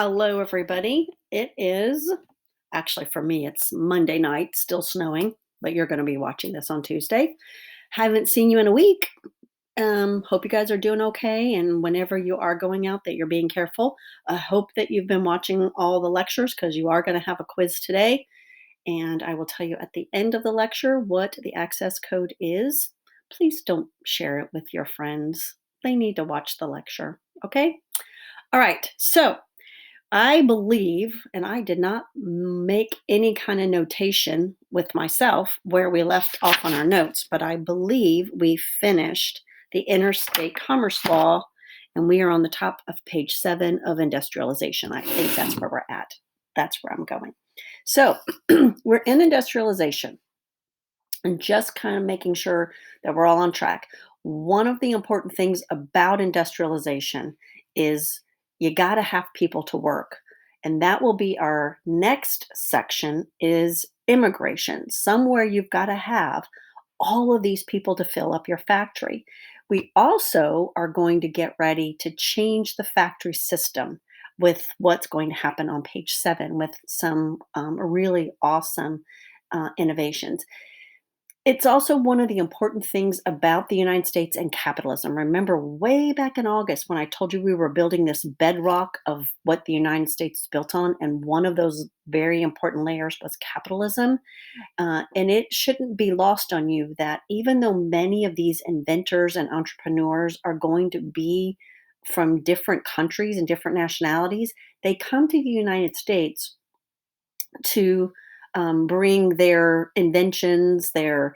Hello, everybody. It is actually for me, it's Monday night, still snowing, but you're going to be watching this on Tuesday. Haven't seen you in a week. Hope you guys are doing okay. And whenever you are going out, that you're being careful. I hope that you've been watching all the lectures because you are going to have a quiz today. And I will tell you at the end of the lecture what the access code is. Please don't share it with your friends. They need to watch the lecture. Okay. All right. So, I believe, and I did not make any kind of notation with myself where we left off on our notes, but I believe we finished the interstate commerce law and we are on the top of page 7 of industrialization. I think that's where we're at. That's where I'm going. So we're in industrialization and just kind of making sure that we're all on track. One of the important things about industrialization is you got to have people to work. And that will be our next section is immigration. Somewhere you've got to have all of these people to fill up your factory. We also are going to get ready to change the factory system with what's going to happen on page 7 with some really awesome innovations. It's also one of the important things about the United States and capitalism. Remember way back in August when I told you we were building this bedrock of what the United States is built on, and one of those very important layers was capitalism. And it shouldn't be lost on you that even though many of these inventors and entrepreneurs are going to be from different countries and different nationalities, they come to the United States to bring their inventions, their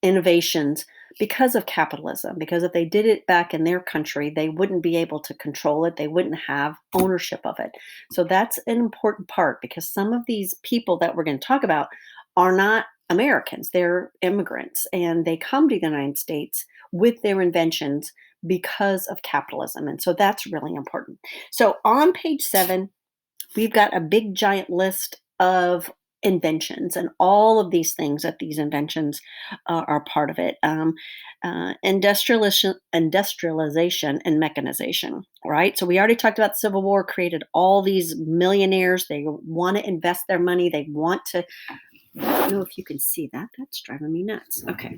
innovations because of capitalism. Because if they did it back in their country, they wouldn't be able to control it, they wouldn't have ownership of it. So that's an important part because some of these people that we're going to talk about are not Americans, they're immigrants, and they come to the United States with their inventions because of capitalism. And so that's really important. So on page 7, we've got a big giant list of inventions and all of these things that these inventions are part of it. Industrialization and mechanization, right? So we already talked about the Civil War created all these millionaires. They want to invest their money. They want to, I don't know if you can see that. That's driving me nuts. Okay.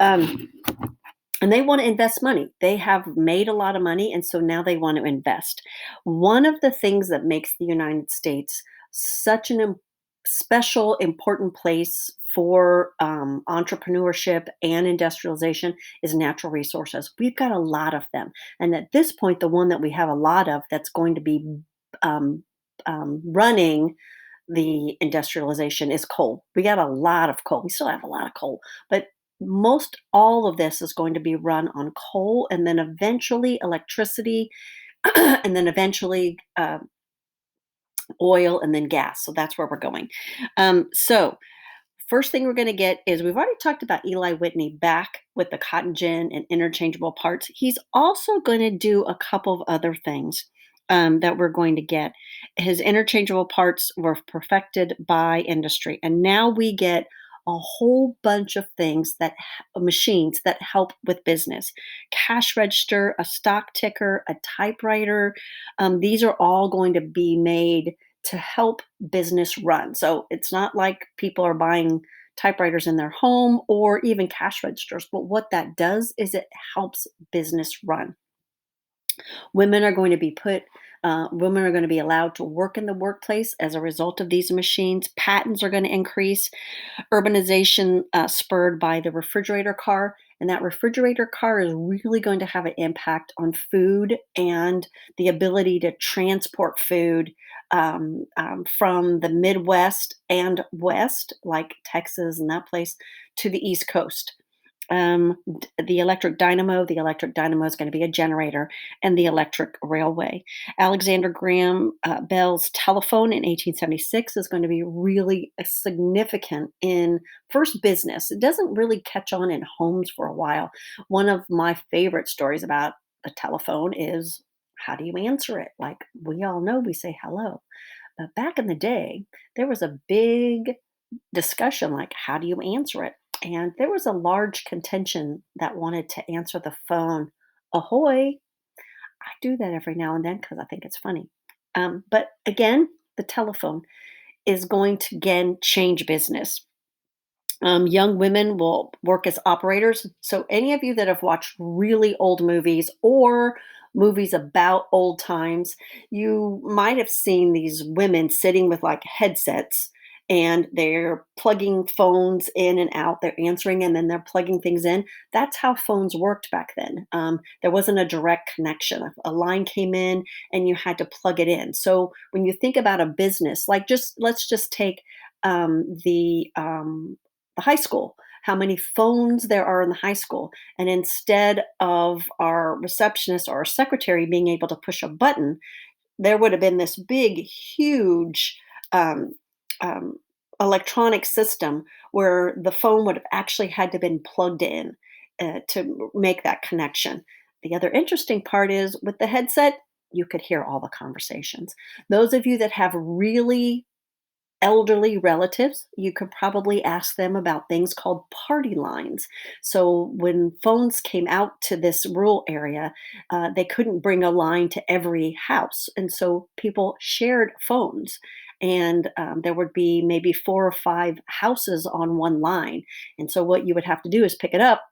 And they want to invest money. They have made a lot of money, and so now they want to invest. One of the things that makes the United States such an special, important place for entrepreneurship and industrialization is natural resources. We've got a lot of them. And at this point, the one that we have a lot of that's going to be um, running the industrialization is coal. We got a lot of coal. We still have a lot of coal, but most all of this is going to be run on coal and then eventually electricity and then eventually oil and then gas. So that's where we're going. So first thing we're going to get is we've already talked about Eli Whitney back with the cotton gin and interchangeable parts. He's also going to do a couple of other things that we're going to get. His interchangeable parts were perfected by industry, and now we get a whole bunch of things that machines that help with business. Cash register, a stock ticker, a typewriter. These are all going to be made to help business run. So it's not like people are buying typewriters in their home or even cash registers, but what that does is it helps business run. Women are going to be women are going to be allowed to work in the workplace as a result of these machines. Patents are going to increase. Urbanization spurred by the refrigerator car. And that refrigerator car is really going to have an impact on food and the ability to transport food from the Midwest and West, like Texas and that place, to the East Coast. The electric dynamo. The electric dynamo is going to be a generator, and the electric railway. Alexander Graham Bell's telephone in 1876 is going to be really significant in first business. It doesn't really catch on in homes for a while. One of my favorite stories about a telephone is how do you answer it? Like we all know, we say hello. But back in the day, there was a big discussion like, how do you answer it? And there was a large contention that wanted to answer the phone, ahoy. I do that every now and then because I think it's funny. But again, the telephone is going to again change business. Young women will work as operators. So, any of you that have watched really old movies or movies about old times, you might have seen these women sitting with like headsets and they're plugging phones in and out. They're answering and then they're plugging things in. That's how phones worked back then. There wasn't a direct connection. A line came in and you had to plug it in. So, when you think about a business, like just let's just take the high school, how many phones there are in the high school. And instead of our receptionist or our secretary being able to push a button, there would have been this big, huge um, um, electronic system where the phone would have actually had to been plugged in to make that connection. The other interesting part is with the headset, you could hear all the conversations. Those of you that have really elderly relatives, you could probably ask them about things called party lines. So, when phones came out to this rural area, they couldn't bring a line to every house. And so, people shared phones. And there would be maybe 4 or 5 houses on one line. And so, what you would have to do is pick it up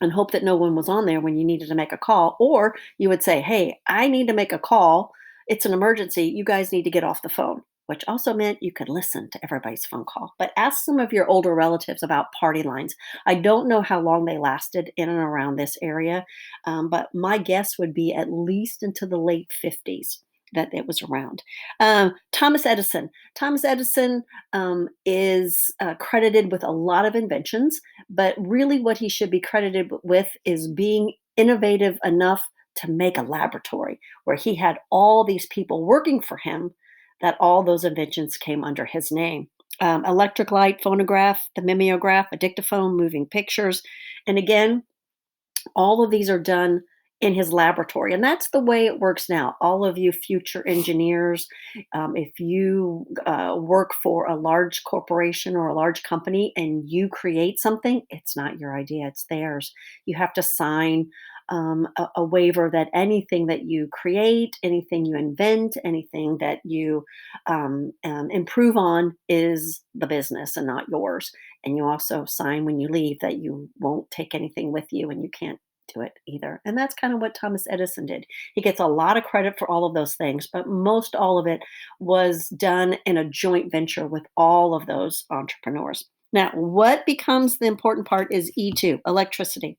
and hope that no one was on there when you needed to make a call. Or you would say, "Hey, I need to make a call. It's an emergency. You guys need to get off the phone," which also meant you could listen to everybody's phone call. But ask some of your older relatives about party lines. I don't know how long they lasted in and around this area, but my guess would be at least into the late 50s that it was around. Thomas Edison. Thomas Edison is credited with a lot of inventions, but really what he should be credited with is being innovative enough to make a laboratory where he had all these people working for him, that all those inventions came under his name. Electric light, phonograph, the mimeograph, a dictaphone, moving pictures. And again, all of these are done in his laboratory. And that's the way it works now. All of you future engineers, if you work for a large corporation or a large company and you create something, it's not your idea, it's theirs. You have to sign a waiver that anything that you create, anything you invent, anything that you improve on is the business and not yours. And you also sign when you leave that you won't take anything with you and you can't do it either. And that's kind of what Thomas Edison did. He gets a lot of credit for all of those things, but most all of it was done in a joint venture with all of those entrepreneurs. Now, what becomes the important part is E2, electricity.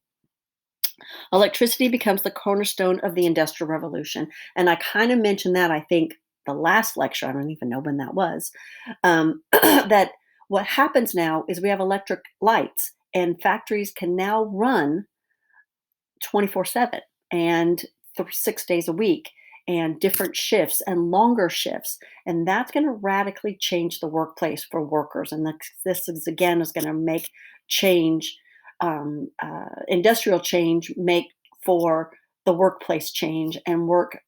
Electricity becomes the cornerstone of the Industrial Revolution. And I kind of mentioned that, I think, the last lecture. I don't even know when that was. That what happens now is we have electric lights, and factories can now run 24/7 and 6 days a week and different shifts and longer shifts. And that's going to radically change the workplace for workers. And this is again is going to make change, industrial change, make for the workplace change and work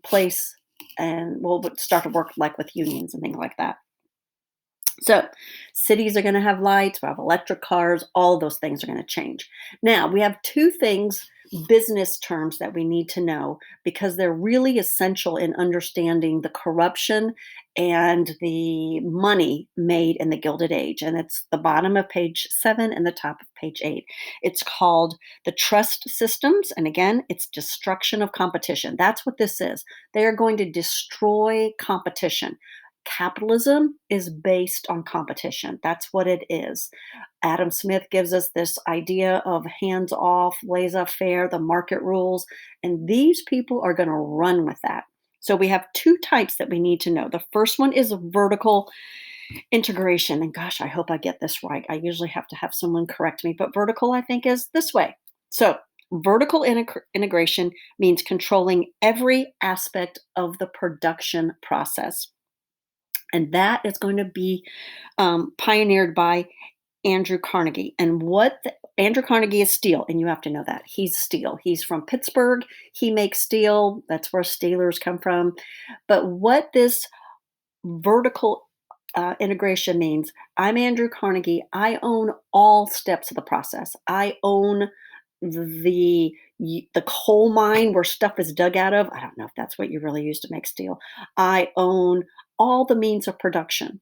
place, and we'll start to work like with unions and things like that. So, cities are going to have lights, we have electric cars, all those things are going to change. Now, we have two things, business terms that we need to know because they're really essential in understanding the corruption and the money made in the Gilded Age. And it's the bottom of page 7 and the top of page 8. It's called the trust systems. And again, it's destruction of competition. That's what this is. They are going to destroy competition. Capitalism is based on competition. That's what it is. Adam Smith gives us this idea of hands off, laissez faire, the market rules, and these people are going to run with that. So we have two types that we need to know. The first one is vertical integration. And gosh, I hope I get this right. I usually have to have someone correct me, but vertical, I think, is this way. So vertical integration means controlling every aspect of the production process. And that is going to be pioneered by Andrew Carnegie. And Andrew Carnegie is steel, and you have to know that. He's steel. He's from Pittsburgh. He makes steel. That's where Steelers come from. But what this vertical integration means, I'm Andrew Carnegie. I own all steps of the process. I own the coal mine where stuff is dug out of. I don't know if that's what you really use to make steel. I own all the means of production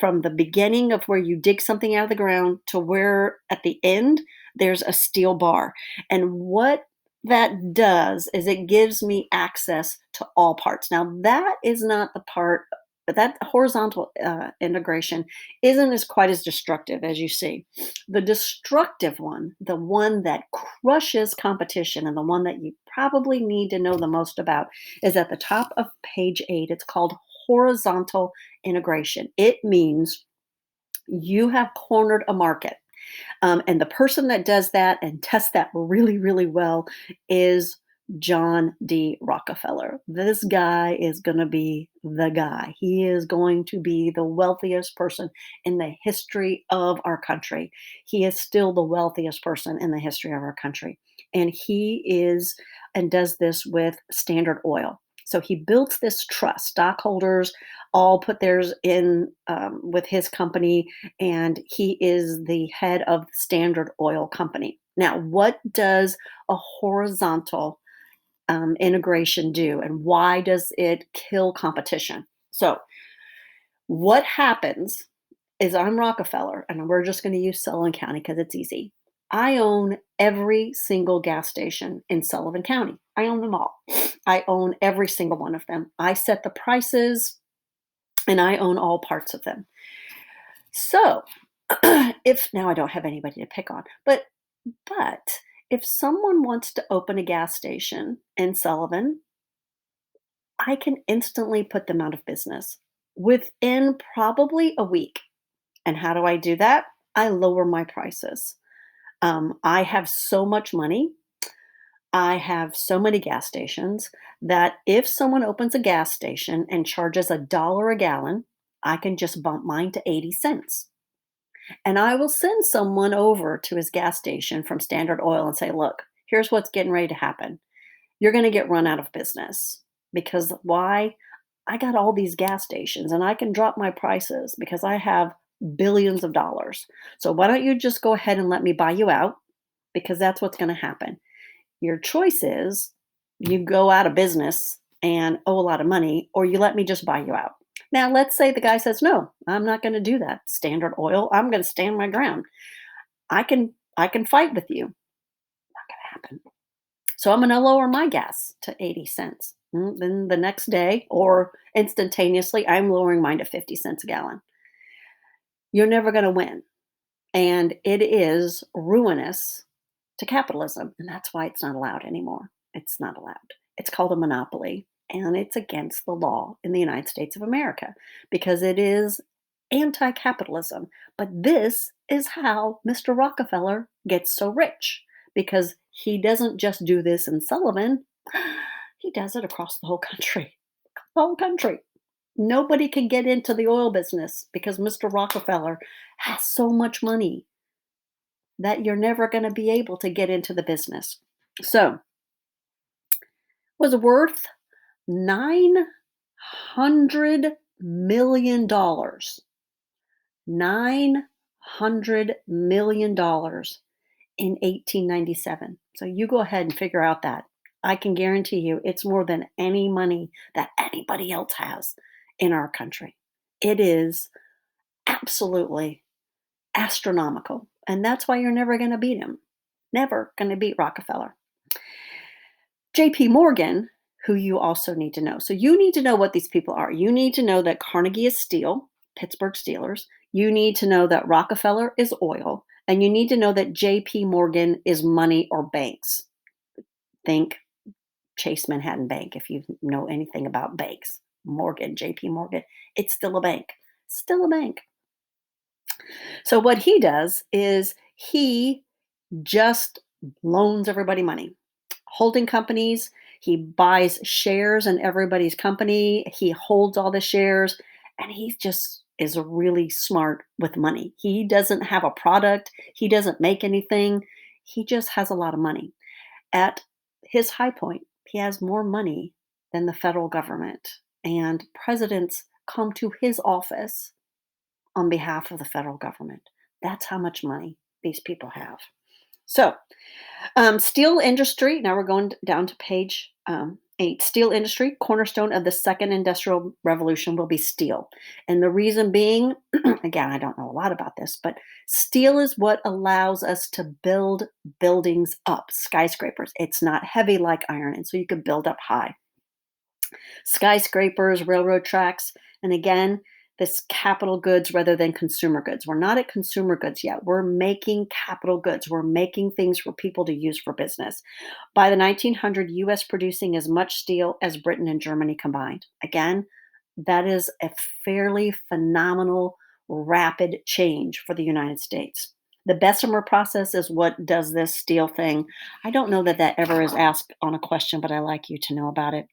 from the beginning of where you dig something out of the ground to where at the end there's a steel bar. And what that does is it gives me access to all parts. Now, that is not the part, but that horizontal integration isn't as quite as destructive as you see. The destructive one, the one that crushes competition, and the one that you probably need to know the most about, is at the top of page 8. It's called horizontal integration. It means you have cornered a market. And the person that does that and tests that really, really well is John D. Rockefeller. This guy is going to be the guy. He is going to be the wealthiest person in the history of our country. He is still the wealthiest person in the history of our country. And he is and does this with Standard Oil. So he built this trust. Stockholders all put theirs in with his company, and he is the head of Standard Oil Company. Now, what does a horizontal integration do, and why does it kill competition? So, what happens is I'm Rockefeller, and we're just going to use Sullivan County because it's easy. I own every single gas station in Sullivan County. I own them all. I own every single one of them. I set the prices, and I own all parts of them. So, if now I don't have anybody to pick on, but if someone wants to open a gas station in Sullivan, I can instantly put them out of business within probably a week. And how do I do that? I lower my prices. I have so much money. I have so many gas stations that if someone opens a gas station and charges $1 a gallon, I can just bump mine to 80 cents. And I will send someone over to his gas station from Standard Oil and say, look, here's what's getting ready to happen. You're going to get run out of business. Because why? I got all these gas stations and I can drop my prices because I have billions of dollars. So why don't you just go ahead and let me buy you out? Because that's what's going to happen. Your choice is you go out of business and owe a lot of money, or you let me just buy you out. Now, let's say the guy says, no, I'm not going to do that. Standard Oil, I'm going to stand my ground. I can fight with you. Not going to happen. So I'm going to lower my gas to 80 cents. Then the next day or instantaneously, I'm lowering mine to 50 cents a gallon. You're never going to win. And it is ruinous to capitalism. And that's why it's not allowed anymore. It's not allowed. It's called a monopoly. And it's against the law in the United States of America because it is anti capitalism. But this is how Mr. Rockefeller gets so rich because he doesn't just do this in Sullivan, he does it across the whole country. The whole country. Nobody can get into the oil business because Mr. Rockefeller has so much money that you're never going to be able to get into the business. So, was worth $900 million. $900 million in 1897. So you go ahead and figure out that. I can guarantee you it's more than any money that anybody else has in our country. It is absolutely astronomical. And that's why you're never going to beat him. Never going to beat Rockefeller. JP Morgan, who you also need to know. So you need to know what these people are. You need to know that Carnegie is steel, Pittsburgh Steelers. You need to know that Rockefeller is oil. And you need to know that JP Morgan is money or banks. Think Chase Manhattan Bank if you know anything about banks. Morgan, JP Morgan, it's still a bank. Still a bank. So what he does is he just loans everybody money. Holding companies, he buys shares in everybody's company, he holds all the shares, and he just is really smart with money. He doesn't have a product, he doesn't make anything, he just has a lot of money. At his high point, he has more money than the federal government, and presidents come to his office on behalf of the federal government. That's how much money these people have. So, steel industry. Now we're going down to page 8. Steel industry, cornerstone of the second industrial revolution will be steel. And the reason being, again, I don't know a lot about this, but steel is what allows us to build buildings up, skyscrapers. It's not heavy like iron, and so you can build up high skyscrapers, railroad tracks, and again, this capital goods rather than consumer goods. We're not at consumer goods yet. We're making capital goods. We're making things for people to use for business. By the 1900s, US producing as much steel as Britain and Germany combined. Again, that is a fairly phenomenal, rapid change for the United States. The Bessemer process is what does this steel thing. I don't know that that ever is asked on a question, but I like you to know about it.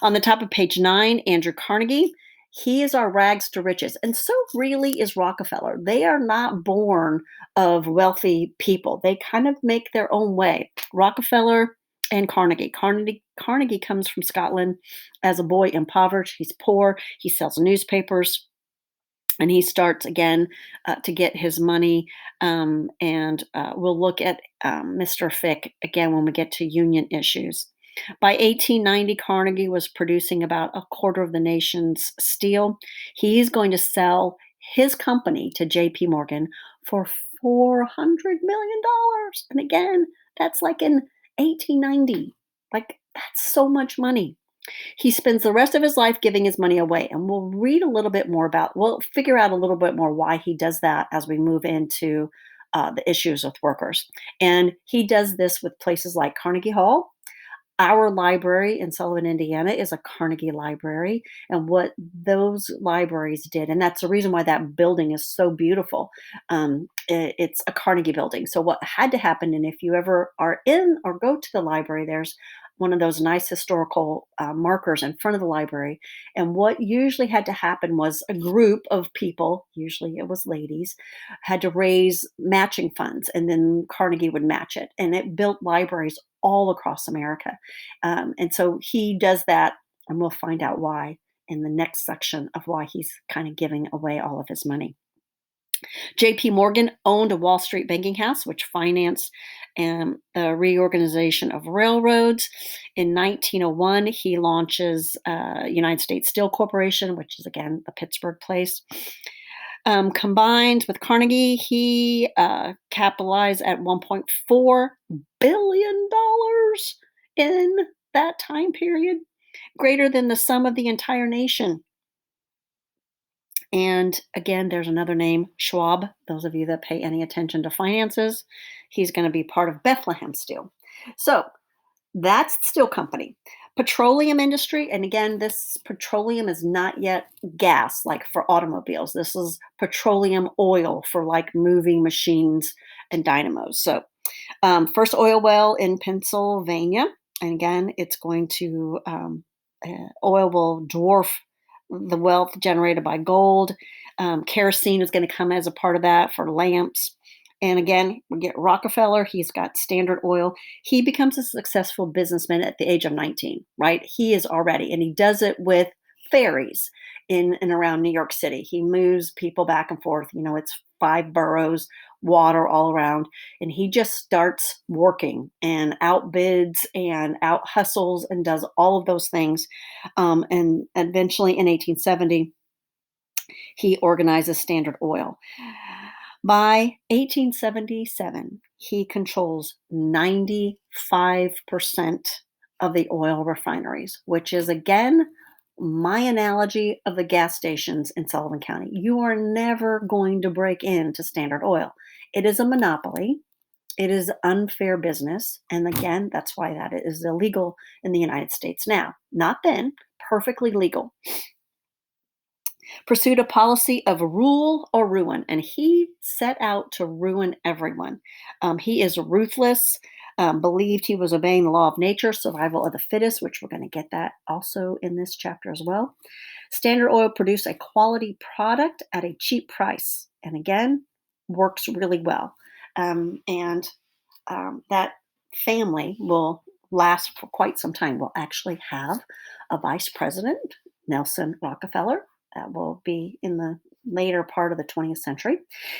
On the top of page 9, Andrew Carnegie. He is our rags to riches. And so really is Rockefeller. They are not born of wealthy people. They kind of make their own way. Rockefeller and Carnegie. Carnegie comes from Scotland as a boy, impoverished. He's poor. He sells newspapers and he starts again to get his money. And we'll look at Mr. Fick again when we get to union issues. By 1890, Carnegie was producing about a quarter of the nation's steel. He's going to sell his company to JP Morgan for $400 million. And again, that's like in 1890. Like, that's so much money. He spends the rest of his life giving his money away. And we'll figure out a little bit more why he does that as we move into the issues with workers. And he does this with places like Carnegie Hall. Our library in Sullivan, Indiana is a Carnegie library, and what those libraries did, and that's the reason why that building is so beautiful. It's a Carnegie building. So what had to happen, and if you ever are in or go to the library, there's one of those nice historical markers in front of the library. And what usually had to happen was a group of people, usually it was ladies, had to raise matching funds, and then Carnegie would match it. And it built libraries all across America. And so he does that, and we'll find out why in the next section of why he's kind of giving away all of his money. JP Morgan owned a Wall Street banking house, which financed the reorganization of railroads. In 1901, he launches United States Steel Corporation, which is again the Pittsburgh place. Combined with Carnegie, he capitalized at $1.4 billion in that time period, greater than the sum of the entire nation. And again, there's another name, Schwab. Those of you that pay any attention to finances, he's going to be part of Bethlehem Steel. So that's the steel company. Petroleum industry, and again, this petroleum is not yet gas like for automobiles. This is petroleum oil for like moving machines and dynamos. So, first oil well in Pennsylvania, and again, it's going to oil will dwarf the wealth generated by gold. Kerosene is going to come as a part of that for lamps. And again, we get Rockefeller. He's got Standard Oil. He becomes a successful businessman at the age of 19, right? He is already, and he does it with ferries in and around New York City. He moves people back and forth. You know, it's 5 boroughs, water all around. And he just starts working and outbids and out hustles and does all of those things. And eventually in 1870, he organizes Standard Oil. By 1877, he controls 95% of the oil refineries, which is again my analogy of the gas stations in Sullivan County. You are never going to break into Standard Oil. It is a monopoly. It is unfair business. And again, that's why that is illegal in the United States now. Not then, perfectly legal. Pursued a policy of rule or ruin, and he set out to ruin everyone. He is ruthless, believed he was obeying the law of nature, survival of the fittest, which we're going to get that also in this chapter as well. Standard Oil produced a quality product at a cheap price, and again, works really well. And that family will last for quite some time. We'll actually have a vice president, Nelson Rockefeller. That will be in the later part of the 20th century.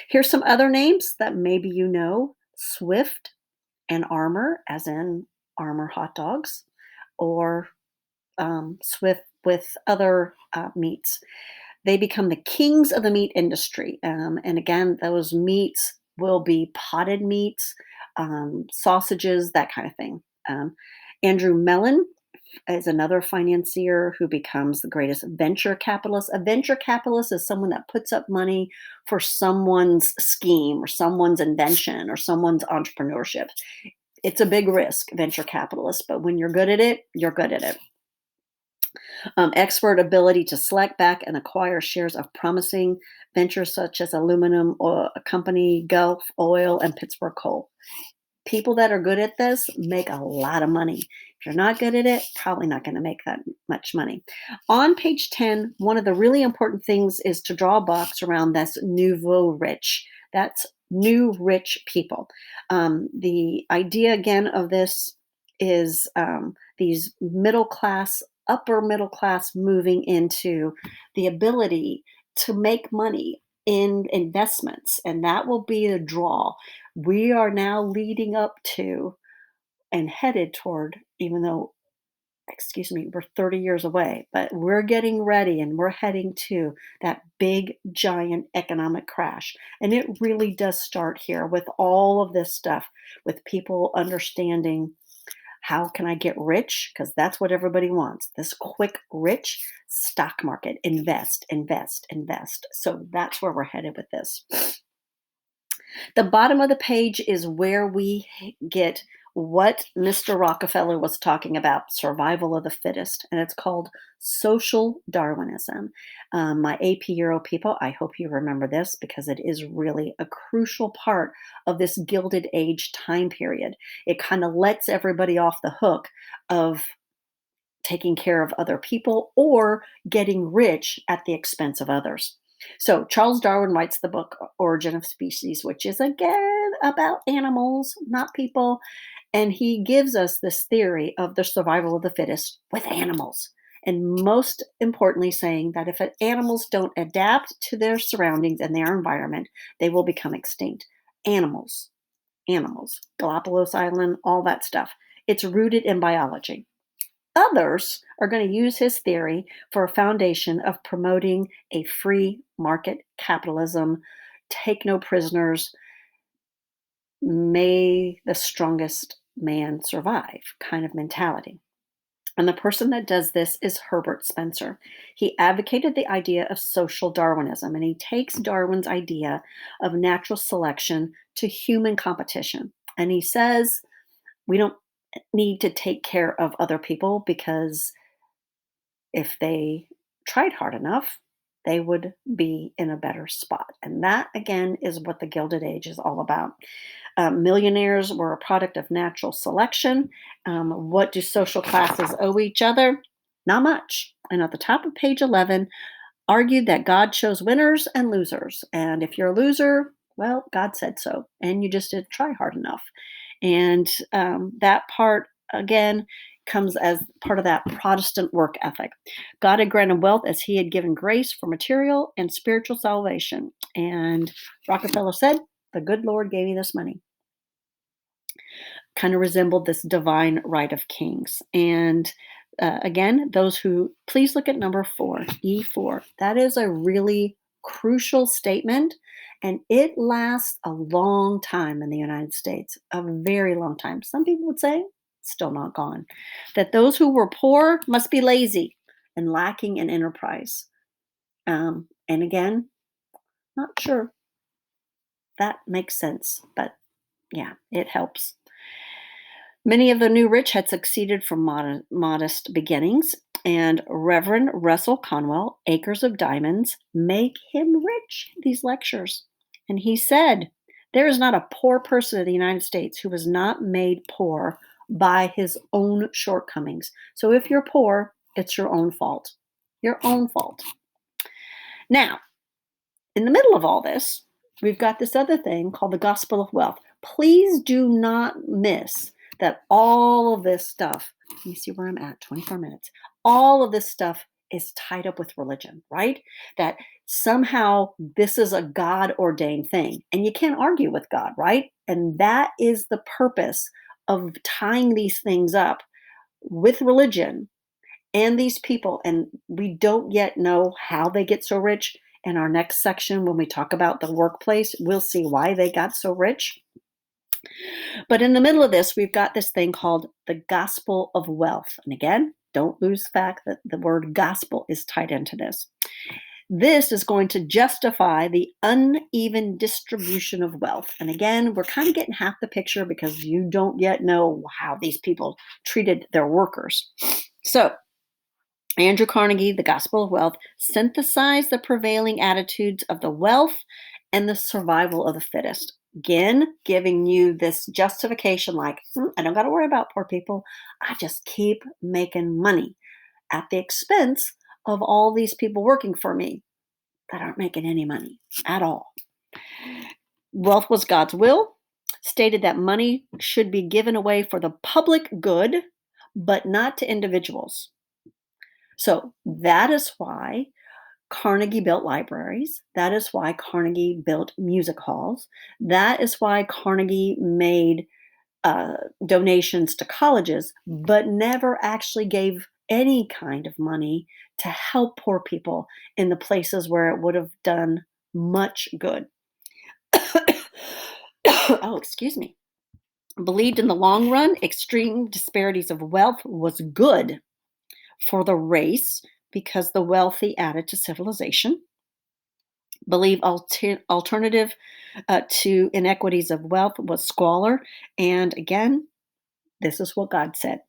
Here's some other names that maybe you know. Swift, and Armour, as in Armour hot dogs, or Swift with other meats. They become the kings of the meat industry. And again, those meats will be potted meats, sausages, that kind of thing. Um, Andrew Mellon is another financier who becomes the greatest venture capitalist. A venture capitalist is someone that puts up money for someone's scheme or someone's invention or someone's entrepreneurship. It's a big risk, venture capitalist, but when you're good at it, you're good at it. Expert ability to select back and acquire shares of promising ventures such as aluminum or company, Gulf Oil, and Pittsburgh Coal. People that are good at this make a lot of money. If you're not good at it, probably not going to make that much money. On page 10, one of the really important things is to draw a box around this nouveau rich. That's new rich people. The idea again of this is these middle class, upper middle class moving into the ability to make money in investments, and that will be the draw. We are now leading up to and headed toward, even though, excuse me, we're 30 years away, but we're getting ready and we're heading to that big, giant economic crash. And it really does start here with all of this stuff, with people understanding how can I get rich? Because that's what everybody wants. This quick, rich stock market. Invest, invest, invest. So that's where we're headed with this. The bottom of the page is where we get what Mr. Rockefeller was talking about, survival of the fittest, and it's called social Darwinism. My AP Euro people, I hope you remember this because it is really a crucial part of this Gilded Age time period. It kind of lets everybody off the hook of taking care of other people or getting rich at the expense of others. So Charles Darwin writes the book Origin of Species, which is again about animals, not people. And he gives us this theory of the survival of the fittest with animals. And most importantly, saying that if animals don't adapt to their surroundings and their environment, they will become extinct. Animals, animals, Galapagos Island, all that stuff. It's rooted in biology. Others are going to use his theory for a foundation of promoting a free market capitalism, take no prisoners, may the strongest man survive kind of mentality. And the person that does this is Herbert Spencer. He advocated the idea of social Darwinism, and he takes Darwin's idea of natural selection to human competition. And he says, we don't need to take care of other people because if they tried hard enough, they would be in a better spot. And that, again, is what the Gilded Age is all about. Millionaires were a product of natural selection. What do social classes owe each other? Not much. And at the top of page 11, argued that God chose winners and losers. And if you're a loser, well, God said so. And you just didn't try hard enough. And that part, again, comes as part of that Protestant work ethic. God had granted wealth as he had given grace for material and spiritual salvation. And Rockefeller said, the good Lord gave me this money. Kind of resembled this divine right of kings. And again, those who, please look at number 4, E4. That is a really crucial statement. And it lasts a long time in the United States, a very long time. Some people would say, still not gone. That those who were poor must be lazy and lacking in enterprise. And again, not sure that makes sense, but yeah, it helps. Many of the new rich had succeeded from modest beginnings, and Reverend Russell Conwell, Acres of Diamonds, make him rich, these lectures. And he said, there is not a poor person in the United States who was not made poor by his own shortcomings. So if you're poor, it's your own fault. Your own fault. Now, in the middle of all this, we've got this other thing called the gospel of wealth. Please do not miss that all of this stuff, let me see where I'm at, 24 minutes. All of this stuff is tied up with religion, right? That somehow this is a God ordained thing. And you can't argue with God, right? And that is the purpose of tying these things up with religion and these people. And we don't yet know how they get so rich. In our next section, when we talk about the workplace, we'll see why they got so rich. But in the middle of this, we've got this thing called the gospel of wealth. And again, don't lose the fact that the word gospel is tied into this. This is going to justify the uneven distribution of wealth. And again, we're kind of getting half the picture because you don't yet know how these people treated their workers. So, Andrew Carnegie, The Gospel of Wealth, synthesized the prevailing attitudes of the wealth and the survival of the fittest. Again, giving you this justification like, I don't got to worry about poor people. I just keep making money at the expense of all these people working for me that aren't making any money at all. Wealth was God's will, stated that money should be given away for the public good, but not to individuals. So that is why Carnegie built libraries. That is why Carnegie built music halls. That is why Carnegie made donations to colleges, but never actually gave any kind of money to help poor people in the places where it would have done much good. Oh, excuse me. Believed in the long run, extreme disparities of wealth was good for the race because the wealthy added to civilization. Believe alternative to inequities of wealth was squalor. And again, this is what God said.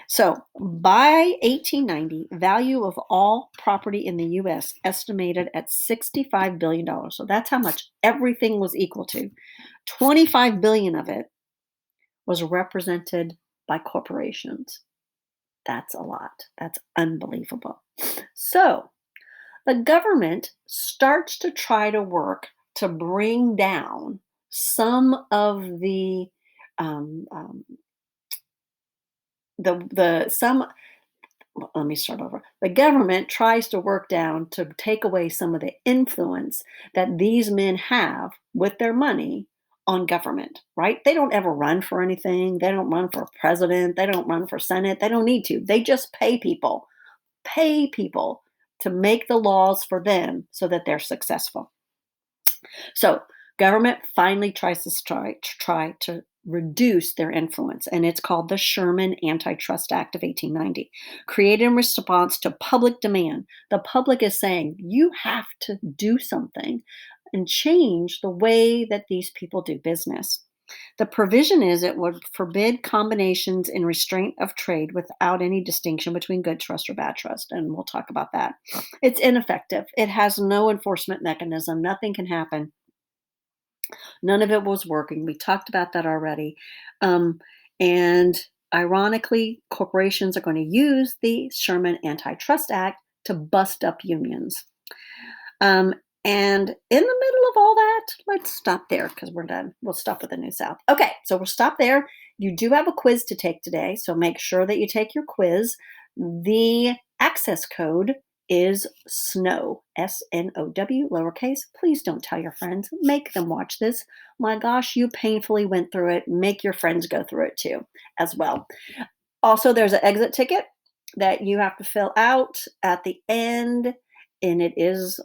So by 1890, value of all property in the U.S. estimated at $65 billion. So that's how much everything was equal to. 25 billion of it was represented by corporations. That's a lot. That's unbelievable. So the government starts to try to work to bring down some of um, um, the some let me start over. The government tries to work down to take away some of the influence that these men have with their money on government, right? They don't ever run for anything. They don't run for president. They don't run for Senate. They don't need to. They just pay people to make the laws for them so that they're successful. So government finally tries to reduce their influence, and it's called the Sherman Antitrust Act of 1890, created in response to public demand. The public is saying, you have to do something and change the way that these people do business. The provision is it would forbid combinations in restraint of trade without any distinction between good trust or bad trust. And we'll talk about that. It's ineffective. It has no enforcement mechanism. Nothing can happen. None of it was working. We talked about that already. And ironically, corporations are going to use the Sherman Antitrust Act to bust up unions. And in the middle of all that, let's stop there because we're done. We'll stop with the New South. Okay, so we'll stop there. You do have a quiz to take today, so make sure that you take your quiz. The access code is SNOW, SNOW, lowercase. Please don't tell your friends. Make them watch this. My gosh, you painfully went through it. Make your friends go through it too, as well. Also, there's an exit ticket that you have to fill out at the end, and it is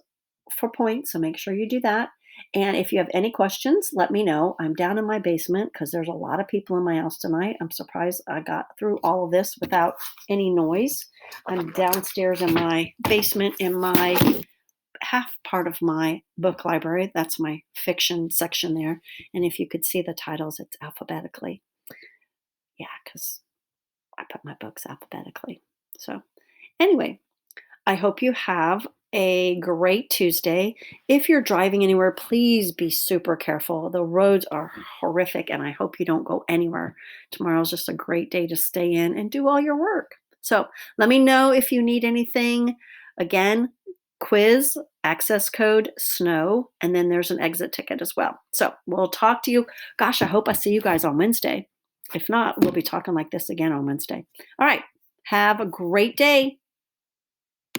for points, so make sure you do that. And if you have any questions, let me know. I'm down in my basement because there's a lot of people in my house tonight. I'm surprised I got through all of this without any noise. I'm downstairs in my basement in my half part of my book library. That's my fiction section there. And if you could see the titles, it's alphabetically. Yeah, because I put my books alphabetically. So anyway, I hope you have a great Tuesday. If you're driving anywhere, please be super careful. The roads are horrific, and I hope you don't go anywhere. Tomorrow's just a great day to stay in and do all your work. So let me know if you need anything. Again, quiz, access code, SNOW, and then there's an exit ticket as well. So we'll talk to you. Gosh, I hope I see you guys on Wednesday. If not, we'll be talking like this again on Wednesday. All right. Have a great day.